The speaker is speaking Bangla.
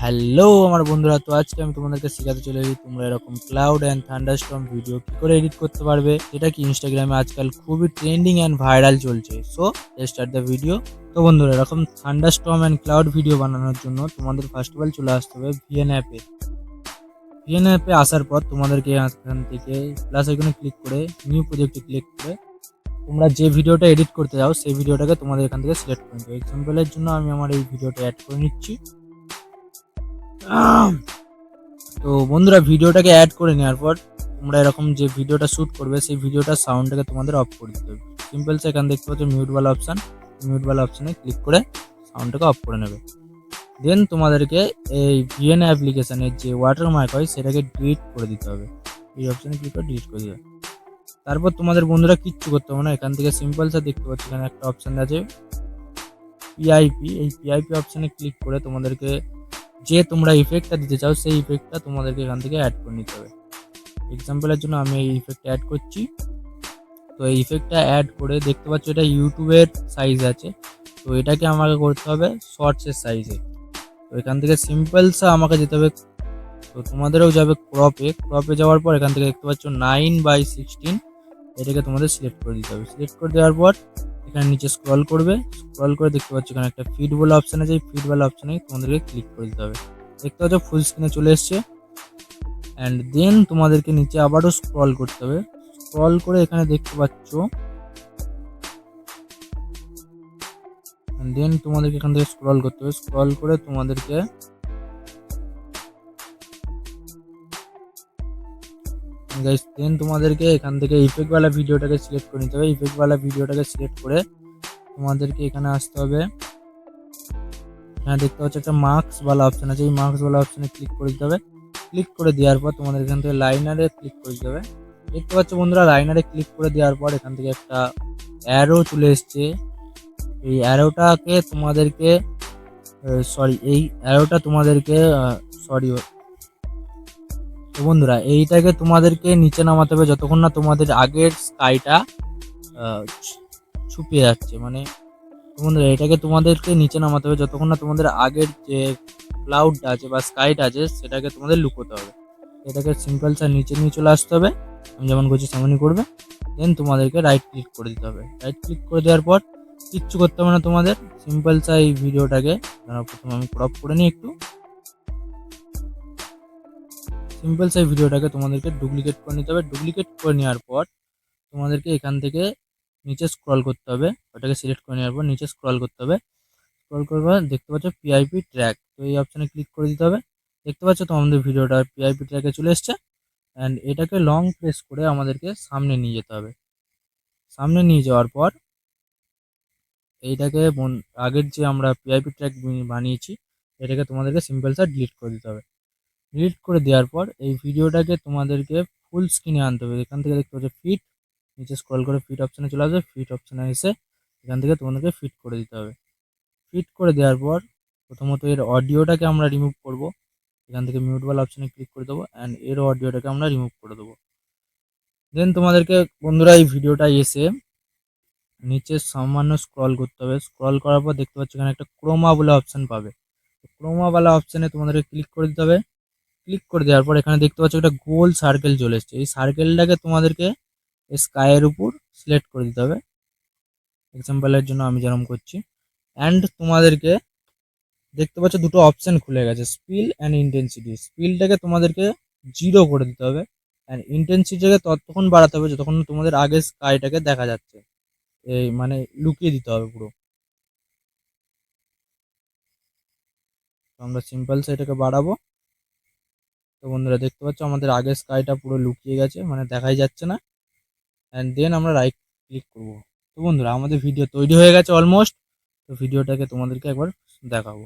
হ্যালো আমার বন্ধুরা, তো আজকে আমি তোমাদেরকে শেখাতে চলে এসেছি তোমরা এরকম ক্লাউড অ্যান্ড থান্ডারস্টর্ম ভিডিও কি করে এডিট করতে পারবে, যেটা কি ইনস্টাগ্রামে আজকাল খুবই ট্রেন্ডিং অ্যান্ড ভাইরাল চলছে। So start the video. তো বন্ধুরা, এরকম থান্ডারস্টর্ম অ্যান্ড ক্লাউড ভিডিও বানানোর জন্য তোমাদের ফার্স্ট অফ অল চলে আসতে হবে ভিএন অ্যাপে। ভিএন অ্যাপে আসার পর তোমাদেরকে এখান থেকে প্লাস আইকনে ক্লিক করে নিউ প্রজেক্টে ক্লিক করে তোমরা যে ভিডিওটা এডিট করতে যাও সেই ভিডিওটাকে তোমাদের এখান থেকে সিলেক্ট করে নিতে হবে। এক্সাম্পলের জন্য আমি আমার এই ভিডিওটা অ্যাড করে নিচ্ছি। তো বন্ধুরা, ভিডিওটাকে অ্যাড করে নেওয়ার পর তোমরা এরকম যে ভিডিওটা শ্যুট করবে সেই ভিডিওটার সাউন্ডটাকে তোমাদের অফ করে দিতে হবে। সিম্পলস এখান দেখতে পাচ্ছ মিউটওয়ালা অপশান, মিউটওয়ালা অপশানে ক্লিক করে সাউন্ডটাকে অফ করে নেবে। দেন তোমাদেরকে এই ভিএন অ্যাপ্লিকেশানের যে ওয়াটারমার্ক হয় সেটাকে ডিলিট করে দিতে হবে। এই অপশানে ক্লিক করে ডিলিট করে দিতে হবে। তারপর তোমাদের বন্ধুরা কিচ্ছু করতে হবে না, এখান থেকে সিম্পলসা দেখতে পাচ্ছ এখানে একটা অপশান আছে পিআইপি। এই পিআইপি অপশানে ক্লিক করে তোমাদেরকে যে তোমরা ইফেক্টটা দিতে চাও সেই ইফেক্টটা তোমাদেরকে এখান থেকে অ্যাড করে নিতে হবে। এক্সাম্পলের জন্য আমি এই ইফেক্টটা অ্যাড করছি। তো এই ইফেক্টটা অ্যাড করে দেখতে পাচ্ছ এটা ইউটিউবের সাইজ আছে, তো এটাকে আমাকে করতে হবে শর্টসের সাইজে। তো এখান থেকে সিম্পলসা আমাকে যেতে হবে, তো তোমাদেরও যাবে ক্রপে। ক্রপে যাওয়ার পর এখান থেকে দেখতে পাচ্ছ 9/16, এটাকে তোমাদের সিলেক্ট করে দিতে হবে। সিলেক্ট করে দেওয়ার পর এখানে নিচে স্ক্রল করবে, স্ক্রল করে দেখতে পাচ্ছ এখানে একটা ফিড বলে অপশান আছে। এই ফিড বলে অপশানে তোমাদেরকে ক্লিক করে দিতে হবে। দেখতে পাচ্ছ ফুল স্ক্রিনে চলে এসছে। অ্যান্ড দেন তোমাদেরকে নিচে আবারও স্ক্রল করতে হবে। স্ক্রল করে এখানে দেখতে পাচ্ছ, দেন তোমাদেরকে এখান থেকে স্ক্রল করতে হবে। স্ক্রল করে তোমাদেরকে গাইস দেন তোমাদেরকে এখান থেকে ইফেক্টওয়ালা ভিডিওটাকে সিলেক্ট করে নিতে হবে। ইফেক্টওয়ালা ভিডিওটাকে সিলেক্ট করে তোমাদেরকে এখানে আসতে হবে। এখানে দেখতে পাচ্ছ একটা মার্কসওয়ালা অপশান আছে, এই মার্কসওয়ালা অপশানে ক্লিক করে দিতে হবে। ক্লিক করে দেওয়ার পর তোমাদের এখান থেকে লাইনারে ক্লিক করে দিতে হবে। দেখতে পাচ্ছ বন্ধুরা, লাইনারে ক্লিক করে দেওয়ার পর এখান থেকে একটা অ্যারো চলে এসছে। এই অ্যারোটাকে তোমাদেরকে এই অ্যারোটা তোমাদেরকে তো বন্ধুরা, এইটাকে তোমাদেরকে নিচে নামাতে হবে যতক্ষণ না তোমাদের আগের স্কাইটা ছুপে যাচ্ছে। মানে বন্ধুরা, এটাকে তোমাদেরকে নিচে নামাতে হবে যতক্ষণ না তোমাদের আগের যে ক্লাউডটা আছে বা স্কাইটা আছে সেটাকে তোমাদের লুকোতে হবে। এটাকে সিম্পলসা নিচে নিয়ে চলে আসতে হবে, আমি যেমন করছি তেমনই করবে। দেন তোমাদেরকে রাইট ক্লিক করে দিতে হবে। রাইট ক্লিক করে দেওয়ার পর কিচ্ছু করতে হবে না তোমাদের, সিম্পলসা এই ভিডিওটাকে প্রথমে আমি ক্রপ করে নিই একটু। সিম্পলসা এই ভিডিওটাকে তোমাদেরকে ডুপ্লিকেট করে নিতে হবে। ডুপ্লিকেট করে নেওয়ার পর তোমাদেরকে এখান থেকে নিচে স্ক্রল করতে হবে। ওটাকে সিলেক্ট করে নেওয়ার পর নিচে স্ক্রল করতে হবে। স্ক্রল করবার দেখতে পাচ্ছ পিআইপি ট্র্যাক, তো এই অপশানে ক্লিক করে দিতে হবে। দেখতে পাচ্ছ তোমাদের ভিডিওটা পিআইপি ট্র্যাকে চলে এসছে। অ্যান্ড এটাকে লং প্রেস করে আমাদেরকে সামনে নিয়ে যেতে হবে। সামনে নিয়ে যাওয়ার পর এইটাকে আগের যে আমরা পিআইপি ট্র্যাক বানিয়েছি এটাকে তোমাদেরকে সিম্পলসা ডিলিট করে দিতে হবে। ডিলিট করে দেওয়ার পর এই ভিডিওটাকে তোমাদেরকে ফুল স্ক্রিনে আনতে হবে। এখান থেকে দেখতে পাচ্ছ ফিট, নিচে স্ক্রল করে ফিট অপশানে চলে আসবে। ফিট অপশানে এসে এখান থেকে তোমাদেরকে ফিট করে দিতে হবে। ফিট করে দেওয়ার পর প্রথমত এর অডিওটাকে আমরা রিমুভ করব। এখান থেকে মিউটওয়ালা অপশানে ক্লিক করে দেবো অ্যান্ড এর অডিওটাকে আমরা রিমুভ করে দেবো। দেন তোমাদেরকে বন্ধুরা এই ভিডিওটা এসে নিচে সামান্য স্ক্রল করতে হবে। স্ক্রল করার পর দেখতে পাচ্ছ এখানে একটা ক্রোমা বলে অপশান পাবে। ক্রোমাওয়ালা অপশানে তোমাদেরকে ক্লিক করে দিতে হবে। ক্লিক করে দেওয়ার পর এখানে দেখতে পাচ্ছ একটা গোল সার্কেল চলে এসছে। এই সার্কেলটাকে তোমাদেরকে স্কাইয়ের উপর সিলেক্ট করে দিতে হবে। এক্সাম্পলের জন্য আমি যেরকম করছি। অ্যান্ড তোমাদেরকে দেখতে পাচ্ছ দুটো অপশান খুলে গেছে, স্পিল অ্যান্ড ইন্টেন্সিটি। স্পিলটাকে তোমাদেরকে 0 করে দিতে হবে অ্যান্ড ইন্টেন্সিটিটাকে ততক্ষণ বাড়াতে হবে যতক্ষণ তোমাদের আগের স্কাইটাকে দেখা যাচ্ছে। এই মানে লুকিয়ে দিতে হবে পুরো। তো আমরা সিম্পল এটাকে বাড়াবো। তো বন্ধুরা দেখতে পাচ্ছ আমাদের আগের স্কাইটা পুরো লুকিয়ে গেছে, মানে দেখাই যাচ্ছে না। অ্যান্ড দেন আমরা রাইট ক্লিক করব। তো বন্ধুরা, আমাদের ভিডিও তৈরি হয়ে গেছে অলমোস্ট। তো ভিডিওটাকে তোমাদেরকে একবার দেখাবো।